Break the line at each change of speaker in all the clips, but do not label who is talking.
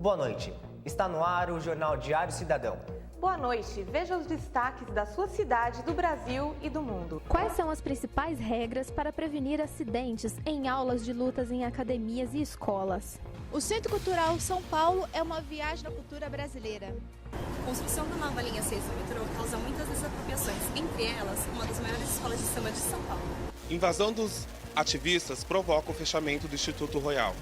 Boa noite. Está no ar o Jornal Diário Cidadão.
Boa noite. Veja os destaques da sua cidade, do Brasil e do mundo.
Quais são as principais regras para prevenir acidentes em aulas de lutas em academias e escolas?
O Centro Cultural São Paulo é uma viagem na cultura brasileira.
A construção da nova linha 6 do metrô causa muitas desapropriações, entre elas, uma das maiores escolas de samba de São Paulo.
Invasão dos ativistas provoca o fechamento do Instituto Royal.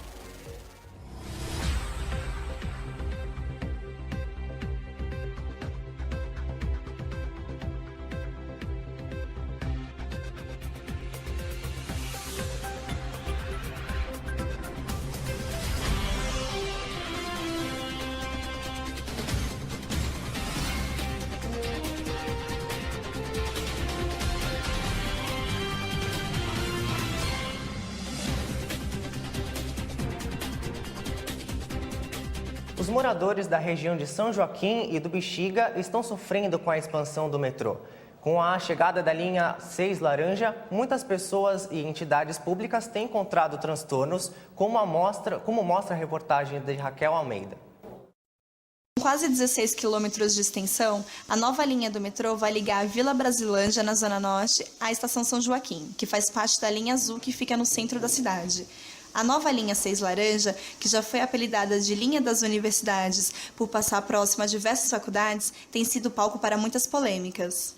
Os moradores da região de São Joaquim e do Bexiga estão sofrendo com a expansão do metrô. Com a chegada da linha 6 laranja, muitas pessoas e entidades públicas têm encontrado transtornos, como mostra a reportagem de Raquel Almeida.
Com quase 16 quilômetros de extensão, a nova linha do metrô vai ligar a Vila Brasilândia, na Zona Norte, à Estação São Joaquim, que faz parte da linha azul que fica no centro da cidade. A nova linha 6 laranja, que já foi apelidada de linha das universidades por passar próxima a diversas faculdades, tem sido palco para muitas polêmicas.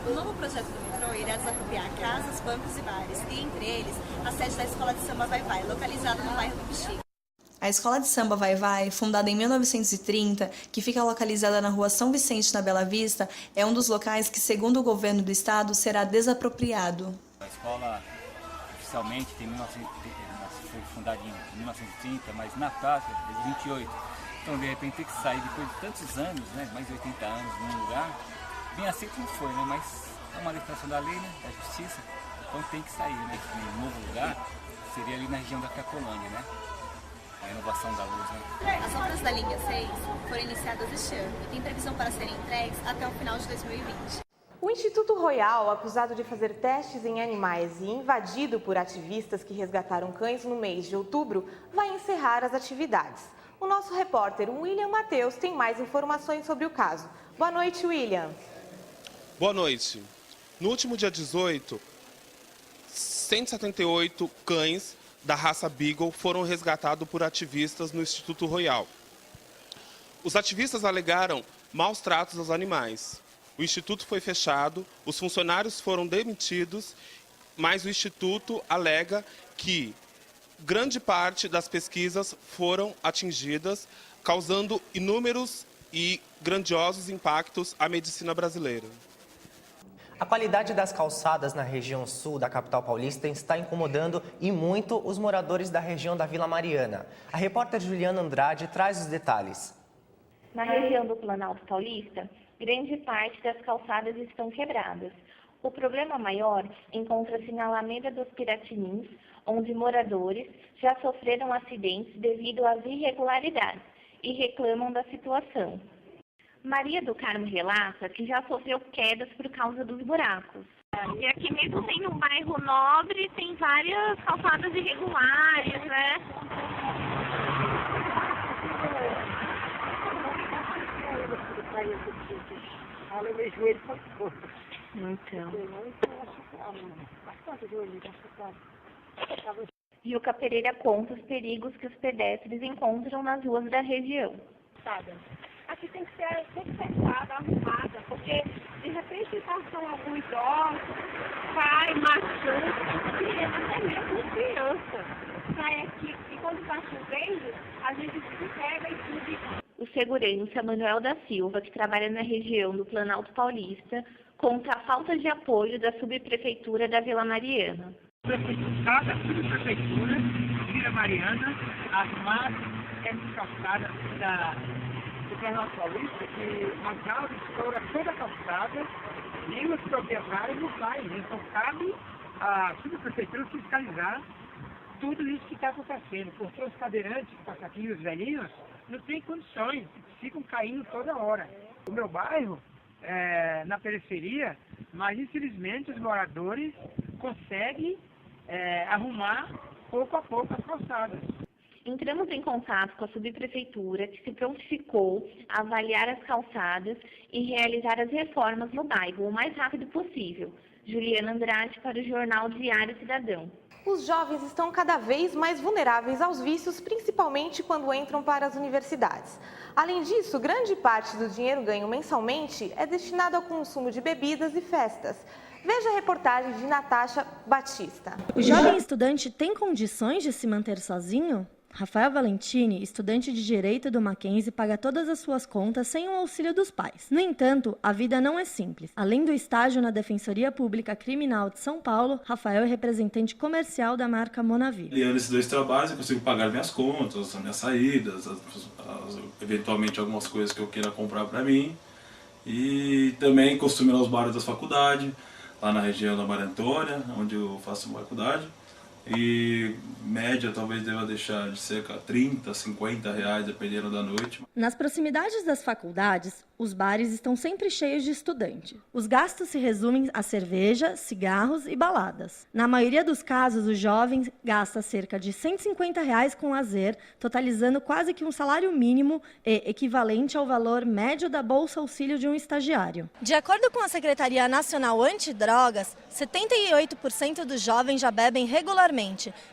O novo projeto do metrô irá desapropriar casas, bancos e bares, e entre eles, a sede da Escola de Samba Vai Vai, localizada no bairro do Bexiga.
A Escola de Samba Vai Vai, fundada em 1930, que fica localizada na rua São Vicente, na Bela Vista, é um dos locais que, segundo o governo do estado, será desapropriado.
A escola, oficialmente, foi fundada em 1930, mas na prática, desde 28. Então, de repente, tem que sair depois de tantos anos, né, mais de 80 anos, num lugar, bem aceito não foi, né, mas é uma legislação da lei, né, da justiça, então tem que sair, né, em um novo lugar, seria ali na região da Cracolândia, né, a renovação da luz, né.
As obras da linha 6 foram iniciadas este ano e tem previsão para serem entregues até o final de 2020.
O Instituto Royal, acusado de fazer testes em animais e invadido por ativistas que resgataram cães no mês de outubro, vai encerrar as atividades. O nosso repórter William Matheus tem mais informações sobre o caso. Boa noite, William.
Boa noite. No último dia 18, 178 cães da raça Beagle foram resgatados por ativistas no Instituto Royal. Os ativistas alegaram maus tratos aos animais. O Instituto foi fechado, os funcionários foram demitidos, mas o Instituto alega que grande parte das pesquisas foram atingidas, causando inúmeros e grandiosos impactos à medicina brasileira.
A qualidade das calçadas na região sul da capital paulista está incomodando e muito os moradores da região da Vila Mariana. A repórter Juliana Andrade traz os detalhes.
Na região do Planalto Paulista, grande parte das calçadas estão quebradas. O problema maior encontra-se na Alameda dos Piratinins, onde moradores já sofreram acidentes devido às irregularidades e reclamam da situação. Maria do Carmo relata que já sofreu quedas por causa dos buracos.
E aqui mesmo tem no bairro Nobre, tem várias calçadas irregulares, né?
Juca Pereira conta os perigos que os pedestres encontram nas ruas da região.
Aqui tem que ser pensada, arrumada, porque de repente passam algum idoso, pai, machuca, e até mesmo criança. Sai aqui e quando está chovendo, a gente se pega e tudo.
O segurança Manuel da Silva, que trabalha na região do Planalto Paulista, conta a falta de apoio da subprefeitura da Vila Mariana.
Cada subprefeitura de Vila Mariana arrumar essas calçadas do Planalto Paulista, que as árvores estouram toda a calçada e os proprietários não saem. Então cabe a subprefeitura fiscalizar tudo isso que está acontecendo, porque os cadeirantes que passam aqui, os velhinhos, não têm condições, ficam caindo toda hora. O meu bairro é na periferia, mas infelizmente os moradores conseguem arrumar pouco a pouco as calçadas.
Entramos em contato com a subprefeitura, que se prontificou a avaliar as calçadas e realizar as reformas no bairro o mais rápido possível. Juliana Andrade para o Jornal Diário Cidadão.
Os jovens estão cada vez mais vulneráveis aos vícios, principalmente quando entram para as universidades. Além disso, grande parte do dinheiro ganho mensalmente é destinado ao consumo de bebidas e festas. Veja a reportagem de Natasha Batista.
O jovem estudante tem condições de se manter sozinho? Rafael Valentini, estudante de Direito do Mackenzie, paga todas as suas contas sem o auxílio dos pais. No entanto, a vida não é simples. Além do estágio na Defensoria Pública Criminal de São Paulo, Rafael é representante comercial da marca Monavi.
Aliando esses 2 trabalhos, eu consigo pagar minhas contas, as minhas saídas, eventualmente algumas coisas que eu queira comprar para mim. E também costumo ir aos bares da faculdade, lá na região da Maria Antônia, onde eu faço faculdade. E média talvez deva deixar de cerca de 30, 50 reais, dependendo da noite.
Nas proximidades das faculdades, os bares estão sempre cheios de estudante. Os gastos se resumem a cerveja, cigarros e baladas. Na maioria dos casos, o jovem gasta cerca de 150 reais com lazer, totalizando quase que um salário mínimo e equivalente ao valor médio da Bolsa Auxílio de um estagiário. De acordo com a Secretaria Nacional Antidrogas, 78% dos jovens já bebem regularmente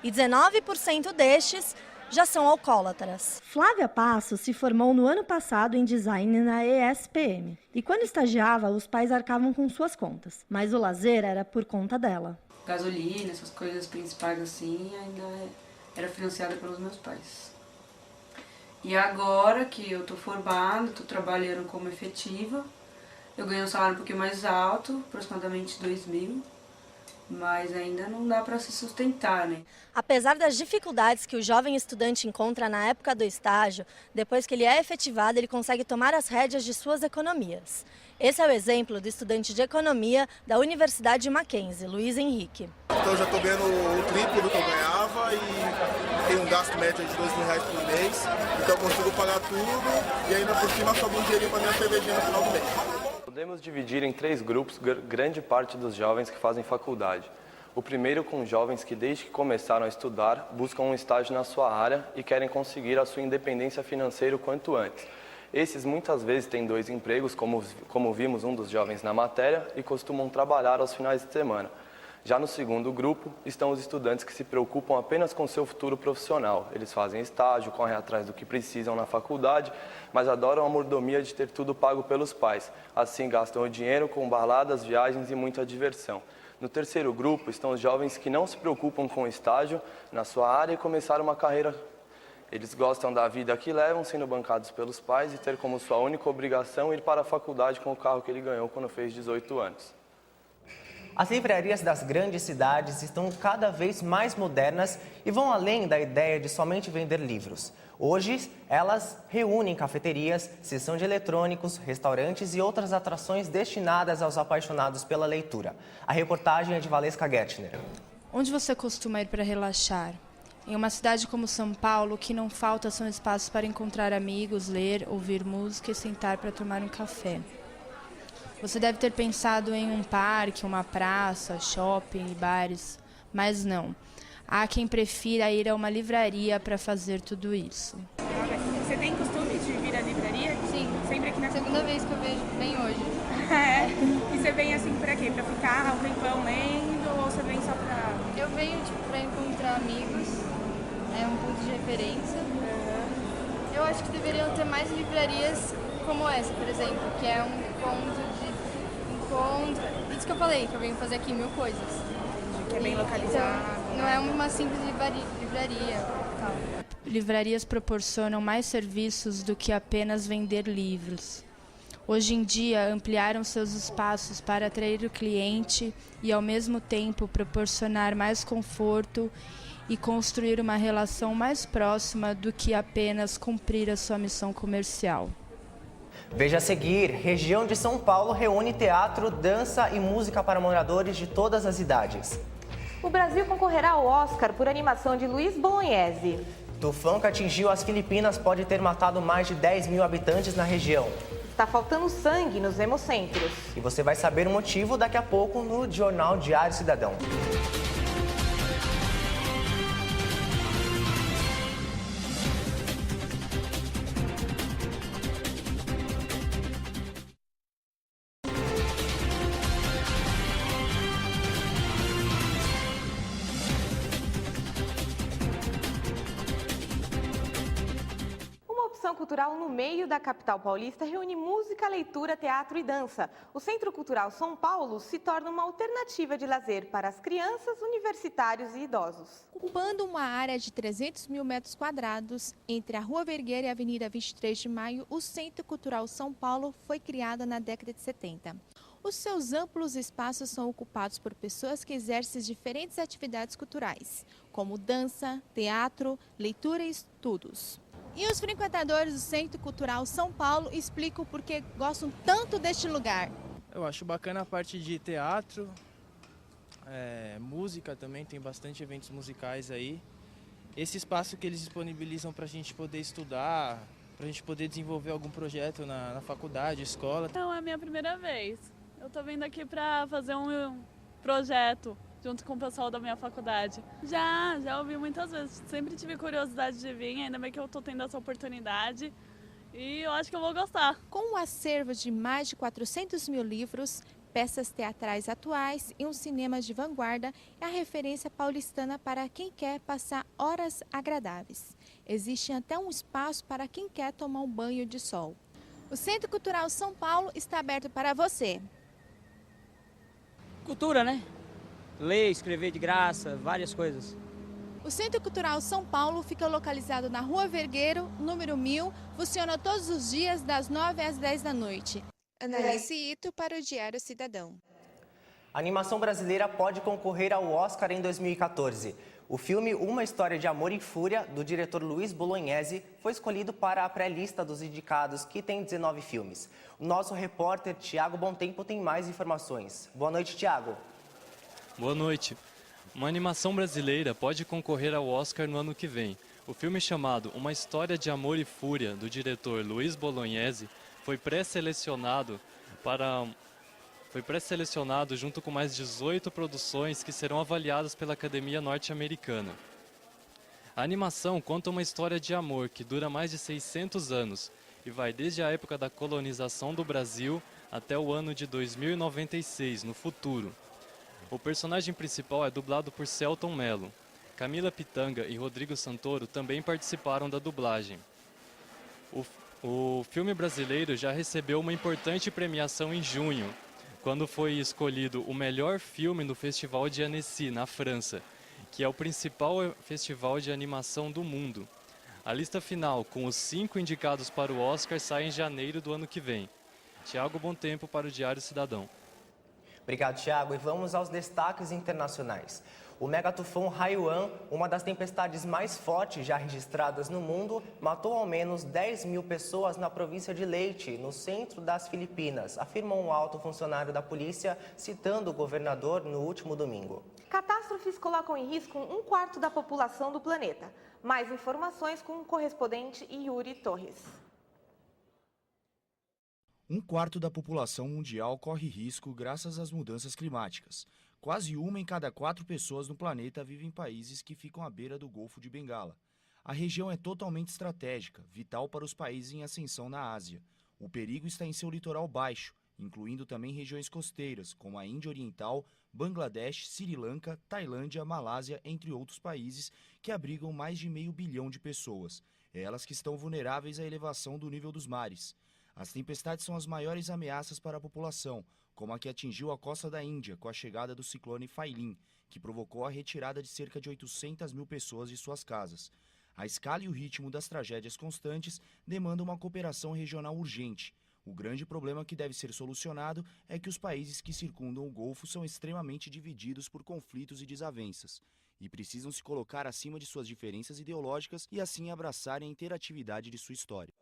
e 19% destes já são alcoólatras. Flávia Passo se formou no ano passado em design na ESPM. E quando estagiava, os pais arcavam com suas contas, mas o lazer era por conta dela.
Gasolina, essas coisas principais assim, ainda era financiada pelos meus pais. E agora que eu tô formada, tô trabalhando como efetiva, eu ganho um salário um pouquinho mais alto, aproximadamente 2.000. Mas ainda não dá para se sustentar, né?
Apesar das dificuldades que o jovem estudante encontra na época do estágio, depois que ele é efetivado, ele consegue tomar as rédeas de suas economias. Esse é o exemplo do estudante de economia da Universidade Mackenzie, Luiz Henrique.
Então eu já estou ganhando o triplo do que eu ganhava e tenho um gasto médio de R$2.000 por mês. Então eu consigo pagar tudo e ainda por cima sobra um dinheirinho para minha cervejinha no final do mês.
Podemos dividir em 3 grupos grande parte dos jovens que fazem faculdade. O primeiro com jovens que desde que começaram a estudar buscam um estágio na sua área e querem conseguir a sua independência financeira o quanto antes. Esses muitas vezes têm 2 empregos, como vimos um dos jovens na matéria, e costumam trabalhar aos finais de semana. Já no segundo grupo estão os estudantes que se preocupam apenas com seu futuro profissional. Eles fazem estágio, correm atrás do que precisam na faculdade, mas adoram a mordomia de ter tudo pago pelos pais. Assim gastam o dinheiro com baladas, viagens e muita diversão. No terceiro grupo estão os jovens que não se preocupam com o estágio na sua área e começaram uma carreira. Eles gostam da vida que levam, sendo bancados pelos pais e ter como sua única obrigação ir para a faculdade com o carro que ele ganhou quando fez 18 anos.
As livrarias das grandes cidades estão cada vez mais modernas e vão além da ideia de somente vender livros. Hoje, elas reúnem cafeterias, seção de eletrônicos, restaurantes e outras atrações destinadas aos apaixonados pela leitura. A reportagem é de Valesca Gertner.
Onde você costuma ir para relaxar? Em uma cidade como São Paulo, o que não falta são espaços para encontrar amigos, ler, ouvir música e sentar para tomar um café. Você deve ter pensado em um parque, uma praça, shopping e bares, mas não. Há quem prefira ir a uma livraria para fazer tudo isso.
Você tem costume de vir à livraria?
Sim.
Sempre aqui na
segunda vez que eu venho hoje.
É. E você vem assim pra quê? Pra ficar um tempão lendo ou você vem só pra...
Eu venho pra encontrar amigos, é um ponto de referência. Eu acho que deveriam ter mais livrarias como essa, por exemplo, que é um ponto de encontro. Isso que eu falei, que eu venho fazer aqui 1000 coisas.
Que é bem localizado.
Então, não é uma simples livraria. Tal.
Livrarias proporcionam mais serviços do que apenas vender livros. Hoje em dia, ampliaram seus espaços para atrair o cliente e, ao mesmo tempo, proporcionar mais conforto e construir uma relação mais próxima do que apenas cumprir a sua missão comercial.
Veja a seguir, região de São Paulo reúne teatro, dança e música para moradores de todas as idades.
O Brasil concorrerá ao Oscar por animação de Luiz Bolognese.
Tufão que atingiu as Filipinas pode ter matado mais de 10.000 habitantes na região.
Está faltando sangue nos hemocentros.
E você vai saber o motivo daqui a pouco no Jornal Diário Cidadão.
Animação cultural no meio da capital paulista reúne música, leitura, teatro e dança. O Centro Cultural São Paulo se torna uma alternativa de lazer para as crianças, universitários e idosos.
Ocupando uma área de 300 mil metros quadrados entre a Rua Vergueira e a Avenida 23 de Maio, o Centro Cultural São Paulo foi criado na década de 70. Os seus amplos espaços são ocupados por pessoas que exercem diferentes atividades culturais, como dança, teatro, leitura e estudos. E os frequentadores do Centro Cultural São Paulo explicam por que gostam tanto deste lugar.
Eu acho bacana a parte de teatro, música também, tem bastante eventos musicais aí. Esse espaço que eles disponibilizam para a gente poder estudar, para a gente poder desenvolver algum projeto na faculdade, escola.
Não, é a minha primeira vez. Eu tô vindo aqui para fazer um projeto junto com o pessoal da minha faculdade. Já ouvi muitas vezes, sempre tive curiosidade de vir, ainda bem que eu tô tendo essa oportunidade e eu acho que eu vou gostar.
Com um acervo de mais de 400 mil livros, peças teatrais atuais e um cinema de vanguarda, é a referência paulistana para quem quer passar horas agradáveis. Existe até um espaço para quem quer tomar um banho de sol. O Centro Cultural São Paulo está aberto para você.
Cultura, né? Ler, escrever de graça, várias coisas.
O Centro Cultural São Paulo fica localizado na Rua Vergueiro, número 1000, funciona todos os dias das 9 às 10 da noite. Analice Ito para o Diário Cidadão.
A animação brasileira pode concorrer ao Oscar em 2014. O filme Uma História de Amor e Fúria, do diretor Luiz Bolognese, foi escolhido para a pré-lista dos indicados, que tem 19 filmes. O nosso repórter Tiago Bontempo tem mais informações. Boa noite, Tiago.
Boa noite. Uma animação brasileira pode concorrer ao Oscar no ano que vem. O filme chamado Uma História de Amor e Fúria, do diretor Luiz Bolognese, foi pré-selecionado junto com mais 18 produções que serão avaliadas pela Academia Norte-Americana. A animação conta uma história de amor que dura mais de 600 anos e vai desde a época da colonização do Brasil até o ano de 2096, no futuro. O personagem principal é dublado por Selton Mello. Camila Pitanga e Rodrigo Santoro também participaram da dublagem. O filme brasileiro já recebeu uma importante premiação em junho, quando foi escolhido o melhor filme no Festival de Annecy, na França, que é o principal festival de animação do mundo. A lista final, com os 5 indicados para o Oscar, sai em janeiro do ano que vem. Tiago Bontempo para o Diário Cidadão.
Obrigado, Tiago. E vamos aos destaques internacionais. O megatufão Haiyan, uma das tempestades mais fortes já registradas no mundo, matou ao menos 10 mil pessoas na província de Leyte, no centro das Filipinas, afirmou um alto funcionário da polícia, citando o governador no último domingo.
Catástrofes colocam em risco 1/4 da população do planeta. Mais informações com o correspondente Yuri Torres.
1/4 da população mundial corre risco graças às mudanças climáticas. Quase 1 em cada 4 pessoas no planeta vive em países que ficam à beira do Golfo de Bengala. A região é totalmente estratégica, vital para os países em ascensão na Ásia. O perigo está em seu litoral baixo, incluindo também regiões costeiras, como a Índia Oriental, Bangladesh, Sri Lanka, Tailândia, Malásia, entre outros países que abrigam mais de 500 milhão de pessoas. Elas que estão vulneráveis à elevação do nível dos mares. As tempestades são as maiores ameaças para a população, como a que atingiu a costa da Índia com a chegada do ciclone Failin, que provocou a retirada de cerca de 800 mil pessoas de suas casas. A escala e o ritmo das tragédias constantes demandam uma cooperação regional urgente. O grande problema que deve ser solucionado é que os países que circundam o Golfo são extremamente divididos por conflitos e desavenças, e precisam se colocar acima de suas diferenças ideológicas e assim abraçarem a interatividade de sua história.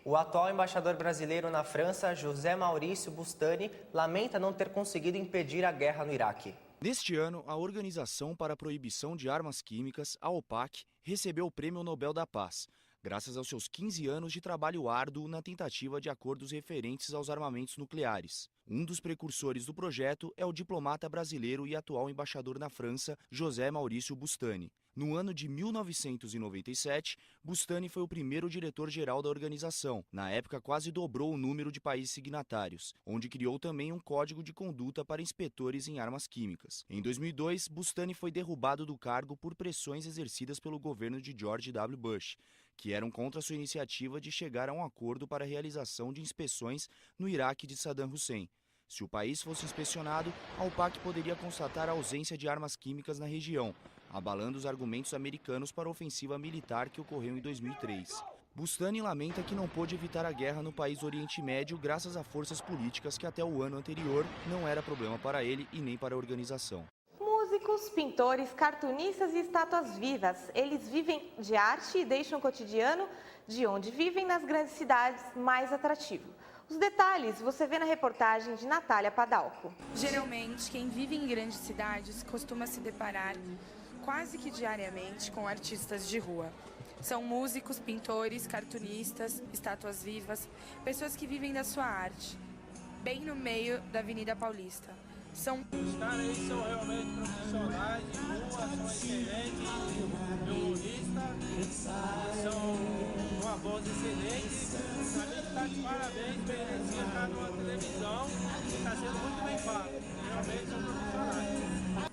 O atual embaixador brasileiro na França, José Maurício Bustani, lamenta não ter conseguido impedir a guerra no Iraque.
Neste ano, a Organização para a Proibição de Armas Químicas, a OPAC, recebeu o Prêmio Nobel da Paz, graças aos seus 15 anos de trabalho árduo na tentativa de acordos referentes aos armamentos nucleares. Um dos precursores do projeto é o diplomata brasileiro e atual embaixador na França, José Maurício Bustani. No ano de 1997, Bustani foi o primeiro diretor-geral da organização. Na época, quase dobrou o número de países signatários, onde criou também um código de conduta para inspetores em armas químicas. Em 2002, Bustani foi derrubado do cargo por pressões exercidas pelo governo de George W. Bush, que eram contra sua iniciativa de chegar a um acordo para a realização de inspeções no Iraque de Saddam Hussein. Se o país fosse inspecionado, a OPAC poderia constatar a ausência de armas químicas na região, abalando os argumentos americanos para a ofensiva militar que ocorreu em 2003. Bustani lamenta que não pôde evitar a guerra no país do Oriente Médio graças a forças políticas que até o ano anterior não era problema para ele e nem para a organização.
Músicos, pintores, cartunistas e estátuas vivas, eles vivem de arte e deixam o cotidiano de onde vivem nas grandes cidades mais atrativo. Os detalhes você vê na reportagem de Natália Padalco.
Geralmente, quem vive em grandes cidades costuma se deparar quase que diariamente com artistas de rua. São músicos, pintores, cartunistas, estátuas vivas, pessoas que vivem da sua arte, bem no meio da Avenida Paulista.
Os caras aí são realmente profissionais de rua, são excelentes violonistas, são uma voz excelente. A gente está de parabéns, merecia estar numa televisão e está sendo muito bem pago. Realmente são profissionais.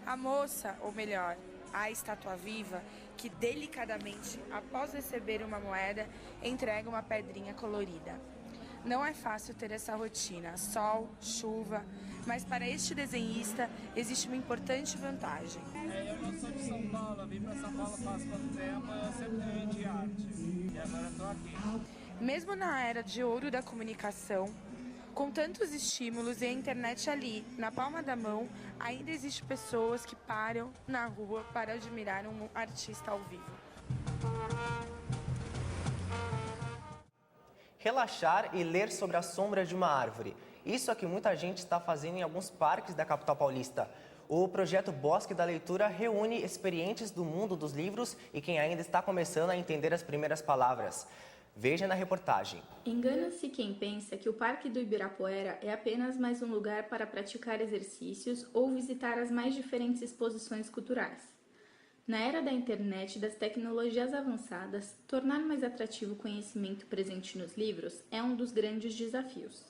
A moça, ou melhor, a estátua viva, que delicadamente, após receber uma moeda, entrega uma pedrinha colorida. Não é fácil ter essa rotina, sol, chuva, mas para este desenhista existe uma importante vantagem.
Eu não sou de São Paulo, eu vim para São Paulo faz quanto tempo, eu sempre vivi de arte e agora estou aqui.
Mesmo na era de ouro da comunicação, com tantos estímulos e a internet ali, na palma da mão, ainda existem pessoas que param na rua para admirar um artista ao vivo.
Relaxar e ler sobre a sombra de uma árvore. Isso é que muita gente está fazendo em alguns parques da capital paulista. O projeto Bosque da Leitura reúne experientes do mundo dos livros e quem ainda está começando a entender as primeiras palavras. Veja na reportagem.
Engana-se quem pensa que o Parque do Ibirapuera é apenas mais um lugar para praticar exercícios ou visitar as mais diferentes exposições culturais. Na era da internet e das tecnologias avançadas, tornar mais atrativo o conhecimento presente nos livros é um dos grandes desafios.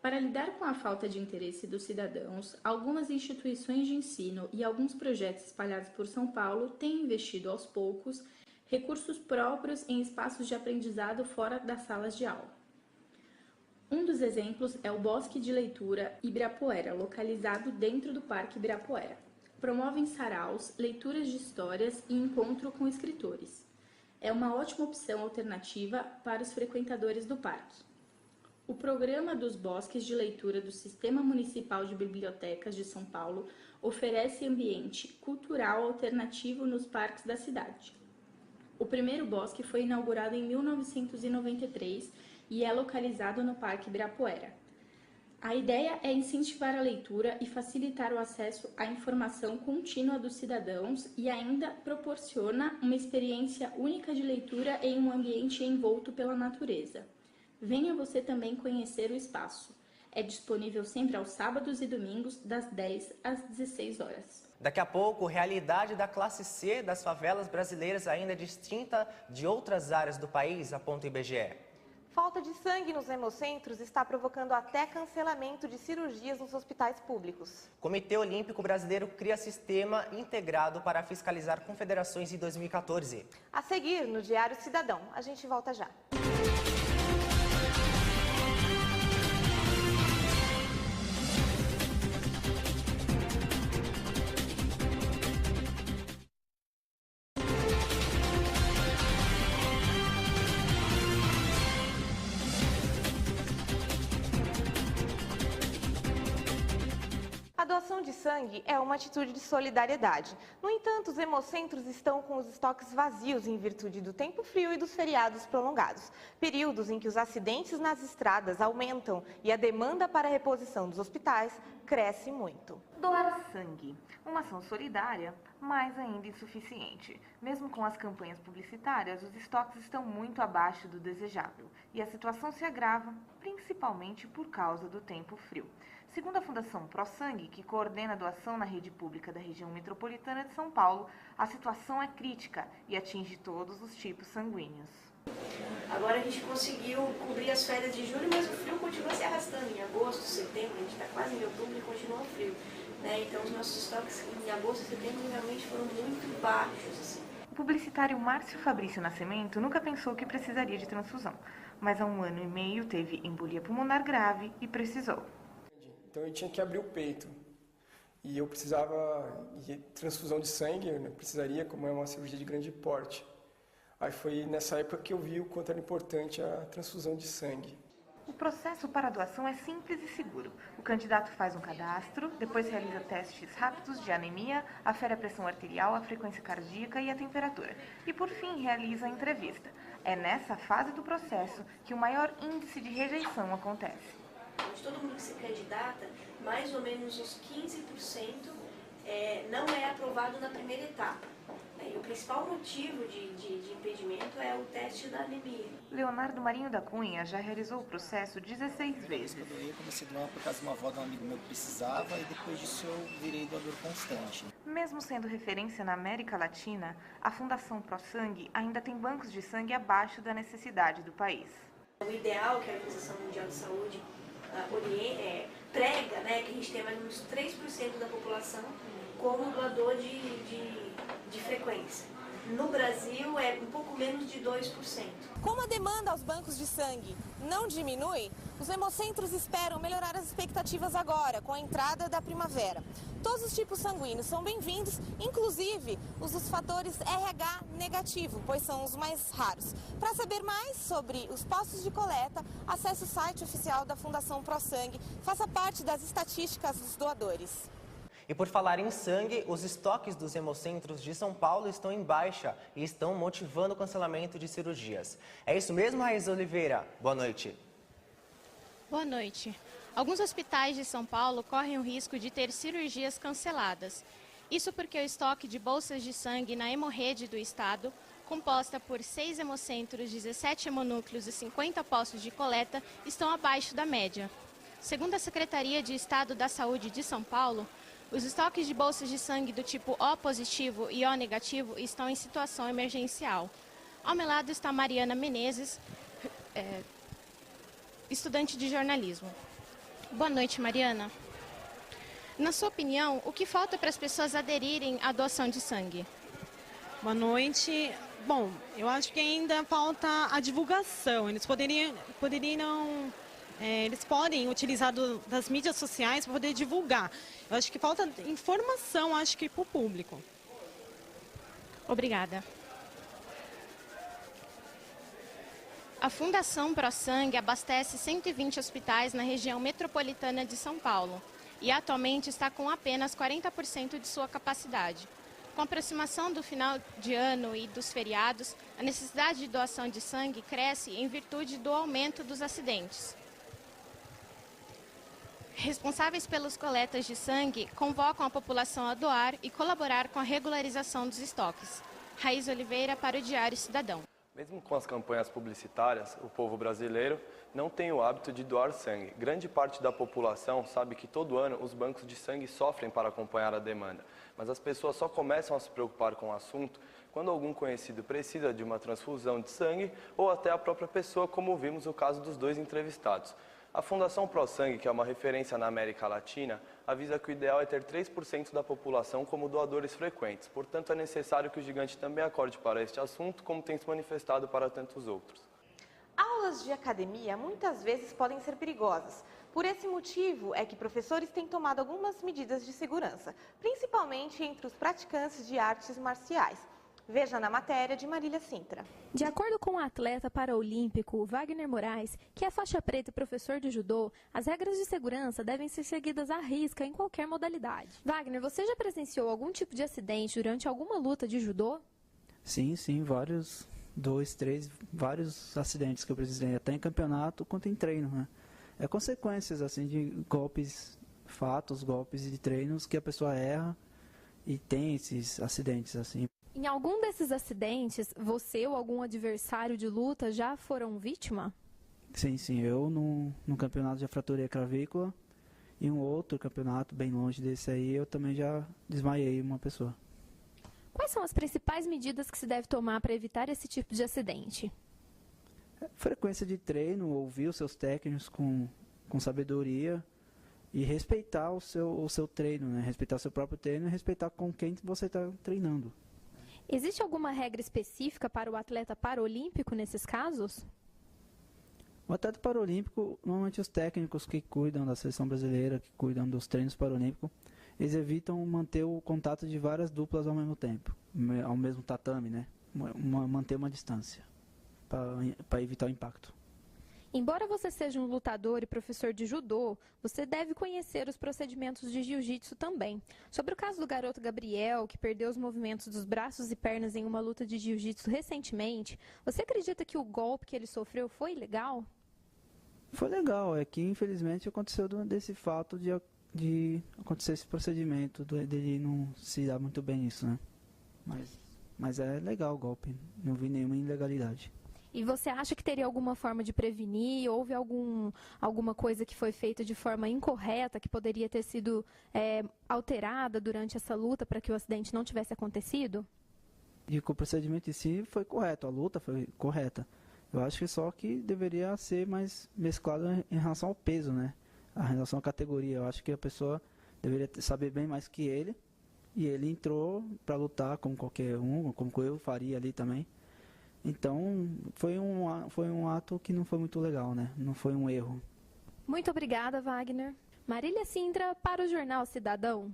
Para lidar com a falta de interesse dos cidadãos, algumas instituições de ensino e alguns projetos espalhados por São Paulo têm investido aos poucos recursos próprios em espaços de aprendizado fora das salas de aula. Um dos exemplos é o Bosque de Leitura Ibirapuera, localizado dentro do Parque Ibirapuera. Promovem saraus, leituras de histórias e encontro com escritores. É uma ótima opção alternativa para os frequentadores do parque. O programa dos Bosques de Leitura do Sistema Municipal de Bibliotecas de São Paulo oferece ambiente cultural alternativo nos parques da cidade. O primeiro bosque foi inaugurado em 1993 e é localizado no Parque Ibirapuera. A ideia é incentivar a leitura e facilitar o acesso à informação contínua dos cidadãos e ainda proporciona uma experiência única de leitura em um ambiente envolto pela natureza. Venha você também conhecer o espaço. É disponível sempre aos sábados e domingos, das 10 às 16 horas.
Daqui a pouco, realidade da classe C das favelas brasileiras ainda é distinta de outras áreas do país, aponta o IBGE.
Falta de sangue nos hemocentros está provocando até cancelamento de cirurgias nos hospitais públicos.
O Comitê Olímpico Brasileiro cria sistema integrado para fiscalizar confederações em 2014.
A seguir, no Diário Cidadão. A gente volta já. A doação de sangue é uma atitude de solidariedade. No entanto, os hemocentros estão com os estoques vazios em virtude do tempo frio e dos feriados prolongados, períodos em que os acidentes nas estradas aumentam e a demanda para a reposição dos hospitais cresce muito. Doar sangue, uma ação solidária, mas ainda insuficiente. Mesmo com as campanhas publicitárias, os estoques estão muito abaixo do desejável e a situação se agrava, principalmente por causa do tempo frio. Segundo a Fundação ProSangue, que coordena a doação na rede pública da região metropolitana de São Paulo, a situação é crítica e atinge todos os tipos sanguíneos.
Agora a gente conseguiu cobrir as férias de julho, mas o frio continua se arrastando. Em agosto, setembro, a gente está quase em outubro e continua frio. Então os nossos estoques em agosto e setembro realmente foram muito baixos.
O publicitário Márcio Fabrício Nascimento nunca pensou que precisaria de transfusão, mas há 1 ano e meio teve embolia pulmonar grave e precisou.
Então eu tinha que abrir o peito e eu precisava de transfusão de sangue, eu precisaria, como é uma cirurgia de grande porte. Aí foi nessa época que eu vi o quanto era importante a transfusão de sangue.
O processo para a doação é simples e seguro. O candidato faz um cadastro, depois realiza testes rápidos de anemia, afere a pressão arterial, a frequência cardíaca e a temperatura. E, por fim, realiza a entrevista. É nessa fase do processo que o maior índice de rejeição acontece.
De todo mundo que se candidata, mais ou menos uns 15% não é aprovado na primeira etapa. E o principal motivo de impedimento é o teste da anemia.
Leonardo Marinho da Cunha já realizou o processo 16 vezes.
Eu comecei a doar por causa de uma avó de um amigo meu que precisava e depois disso eu virei doador constante.
Mesmo sendo referência na América Latina, a Fundação ProSangue ainda tem bancos de sangue abaixo da necessidade do país.
O ideal que a Organização Mundial de Saúde prega, né, que a gente tem mais ou menos 3% da população como doador de frequência. No Brasil é um pouco menos de 2%.
Como a demanda aos bancos de sangue não diminui, os hemocentros esperam melhorar as expectativas agora, com a entrada da primavera. Todos os tipos sanguíneos são bem-vindos, inclusive os dos fatores RH negativo, pois são os mais raros. Para saber mais sobre os postos de coleta, acesse o site oficial da Fundação ProSangue, faça parte das estatísticas dos doadores.
E por falar em sangue, os estoques dos hemocentros de São Paulo estão em baixa e estão motivando o cancelamento de cirurgias. É isso mesmo, Raíssa Oliveira? Boa noite.
Boa noite. Alguns hospitais de São Paulo correm o risco de ter cirurgias canceladas. Isso porque o estoque de bolsas de sangue na hemorrede do estado, composta por 6 hemocentros, 17 hemonúcleos e 50 postos de coleta, estão abaixo da média. Segundo a Secretaria de Estado da Saúde de São Paulo, os estoques de bolsas de sangue do tipo O positivo e O negativo estão em situação emergencial. Ao meu lado está Mariana Menezes, estudante de jornalismo. Boa noite, Mariana. Na sua opinião, o que falta para as pessoas aderirem à doação de sangue?
Boa noite. Bom, eu acho que ainda falta a divulgação. Eles podem utilizar das mídias sociais para poder divulgar. Eu acho que falta informação, acho que para o público.
Obrigada. A Fundação ProSangue abastece 120 hospitais na região metropolitana de São Paulo e atualmente está com apenas 40% de sua capacidade. Com a aproximação do final de ano e dos feriados, a necessidade de doação de sangue cresce em virtude do aumento dos acidentes. Responsáveis pelas coletas de sangue convocam a população a doar e colaborar com a regularização dos estoques. Raíssa Oliveira para o Diário Cidadão.
Mesmo com as campanhas publicitárias, o povo brasileiro não tem o hábito de doar sangue. Grande parte da população sabe que todo ano os bancos de sangue sofrem para acompanhar a demanda, mas as pessoas só começam a se preocupar com o assunto quando algum conhecido precisa de uma transfusão de sangue ou até a própria pessoa, como vimos no caso dos 2 entrevistados. A Fundação ProSangue, que é uma referência na América Latina, avisa que o ideal é ter 3% da população como doadores frequentes. Portanto, é necessário que o gigante também acorde para este assunto, como tem se manifestado para tantos outros.
Aulas de academia muitas vezes podem ser perigosas. Por esse motivo é que professores têm tomado algumas medidas de segurança, principalmente entre os praticantes de artes marciais. Veja na matéria de Marília Sintra.
De acordo com o atleta paraolímpico Wagner Moraes, que é faixa preta e professor de judô, as regras de segurança devem ser seguidas à risca em qualquer modalidade. Wagner, você já presenciou algum tipo de acidente durante alguma luta de judô?
Sim, vários, 2, 3, vários acidentes que eu presenciei, até em campeonato quanto em treino, né? É consequências, assim, de golpes, golpes de treinos que a pessoa erra e tem esses acidentes, assim.
Em algum desses acidentes, você ou algum adversário de luta já foram vítima?
Sim, eu no campeonato já fraturei a clavícula e um outro campeonato bem longe desse aí eu também já desmaiei uma pessoa.
Quais são as principais medidas que se deve tomar para evitar esse tipo de acidente?
Frequência de treino, ouvir os seus técnicos com sabedoria e respeitar o seu treino, né? Respeitar o seu próprio treino e respeitar com quem você está treinando.
Existe alguma regra específica para o atleta paralímpico nesses casos?
O atleta paralímpico, normalmente os técnicos que cuidam da seleção brasileira, que cuidam dos treinos paralímpicos, eles evitam manter o contato de várias duplas ao mesmo tempo, ao mesmo tatame, né? Manter uma distância, para evitar o impacto.
Embora você seja um lutador e professor de judô, você deve conhecer os procedimentos de jiu-jitsu também. Sobre o caso do garoto Gabriel, que perdeu os movimentos dos braços e pernas em uma luta de jiu-jitsu recentemente, você acredita que o golpe que ele sofreu foi legal?
Foi legal, é que infelizmente aconteceu desse fato de acontecer esse procedimento, dele não se dar muito bem nisso, né? Mas é legal o golpe, não vi nenhuma ilegalidade.
E você acha que teria alguma forma de prevenir? Houve alguma coisa que foi feita de forma incorreta, que poderia ter sido alterada durante essa luta para que o acidente não tivesse acontecido?
E o procedimento em si foi correto, a luta foi correta. Eu acho que só que deveria ser mais mesclado em relação ao peso, né? A relação à categoria. Eu acho que a pessoa deveria saber bem mais que ele. E ele entrou para lutar como qualquer um, como eu faria ali também. Então, foi um ato que não foi muito legal, né? Não foi um erro.
Muito obrigada, Wagner. Marília Sintra, para o Jornal Cidadão.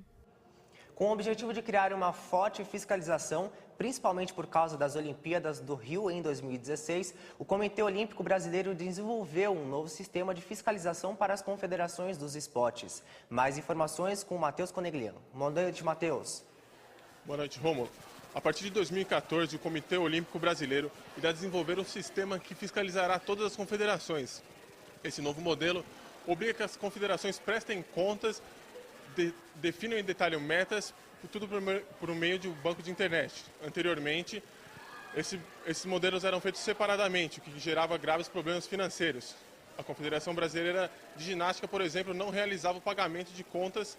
Com o objetivo de criar uma forte fiscalização, principalmente por causa das Olimpíadas do Rio em 2016, o Comitê Olímpico Brasileiro desenvolveu um novo sistema de fiscalização para as confederações dos esportes. Mais informações com o Matheus Conegliano. Boa noite, Matheus.
Boa noite, Rômulo. A partir de 2014, o Comitê Olímpico Brasileiro irá desenvolver um sistema que fiscalizará todas as confederações. Esse novo modelo obriga que as confederações prestem contas, definam em detalhe metas, tudo por meio de um banco de internet. Anteriormente, esses modelos eram feitos separadamente, o que gerava graves problemas financeiros. A Confederação Brasileira de Ginástica, por exemplo, não realizava o pagamento de contas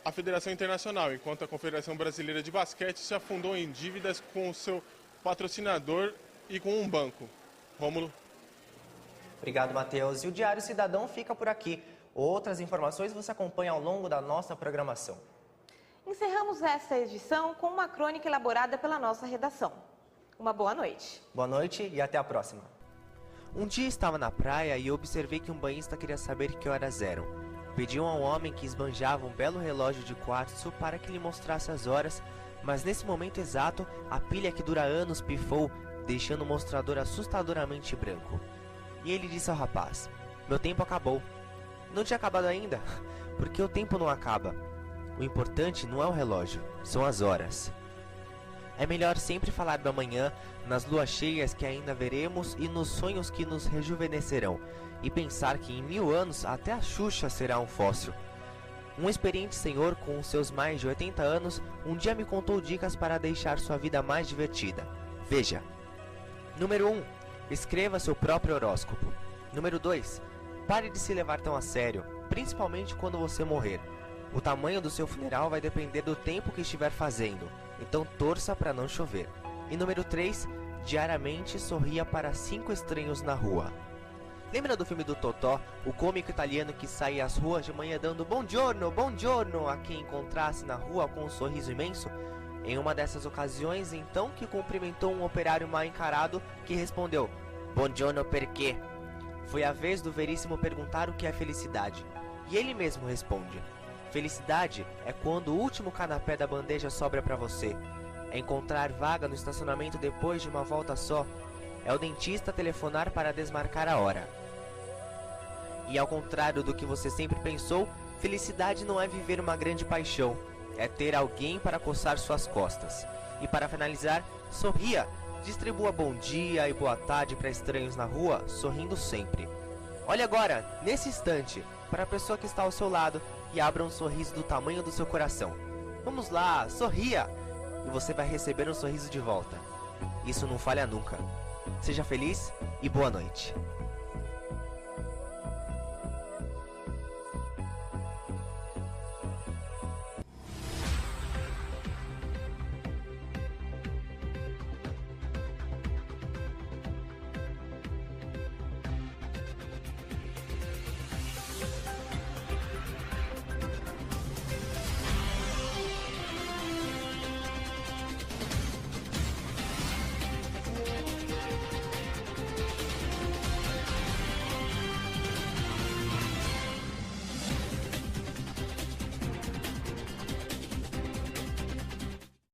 à Federação Internacional, enquanto a Confederação Brasileira de Basquete se afundou em dívidas com o seu patrocinador e com um banco. Rômulo.
Obrigado, Matheus. E o Diário Cidadão fica por aqui. Outras informações você acompanha ao longo da nossa programação.
Encerramos esta edição com uma crônica elaborada pela nossa redação. Uma boa noite.
Boa noite e até a próxima. Um dia estava na praia e observei que um banhista queria saber que horas eram. Pediu a um homem que esbanjava um belo relógio de quartzo para que lhe mostrasse as horas, mas nesse momento exato, a pilha que dura anos pifou, deixando o mostrador assustadoramente branco. E ele disse ao rapaz: "Meu tempo acabou." Não tinha acabado ainda, porque o tempo não acaba. O importante não é o relógio, são as horas. É melhor sempre falar do amanhã, nas luas cheias que ainda veremos e nos sonhos que nos rejuvenescerão, e pensar que em 1000 anos até a Xuxa será um fóssil. Um experiente senhor com seus mais de 80 anos um dia me contou dicas para deixar sua vida mais divertida. Veja. Número 1. Escreva seu próprio horóscopo. Número 2. Pare de se levar tão a sério, principalmente quando você morrer. O tamanho do seu funeral vai depender do tempo que estiver fazendo, então torça para não chover. E número 3. Diariamente sorria para 5 estranhos na rua. Lembra do filme do Totó, o cômico italiano que saía às ruas de manhã dando buongiorno, buongiorno a quem encontrasse na rua com um sorriso imenso? Em uma dessas ocasiões, então, que cumprimentou um operário mal encarado que respondeu: "Buongiorno perché?" Foi a vez do Veríssimo perguntar o que é felicidade. E ele mesmo responde: "Felicidade é quando o último canapé da bandeja sobra para você. É encontrar vaga no estacionamento depois de uma volta só. É o dentista telefonar para desmarcar a hora." E ao contrário do que você sempre pensou, felicidade não é viver uma grande paixão, é ter alguém para coçar suas costas. E para finalizar, sorria, distribua bom dia e boa tarde para estranhos na rua, sorrindo sempre. Olhe agora, nesse instante, para a pessoa que está ao seu lado e abra um sorriso do tamanho do seu coração. Vamos lá, sorria! E você vai receber um sorriso de volta. Isso não falha nunca. Seja feliz e boa noite.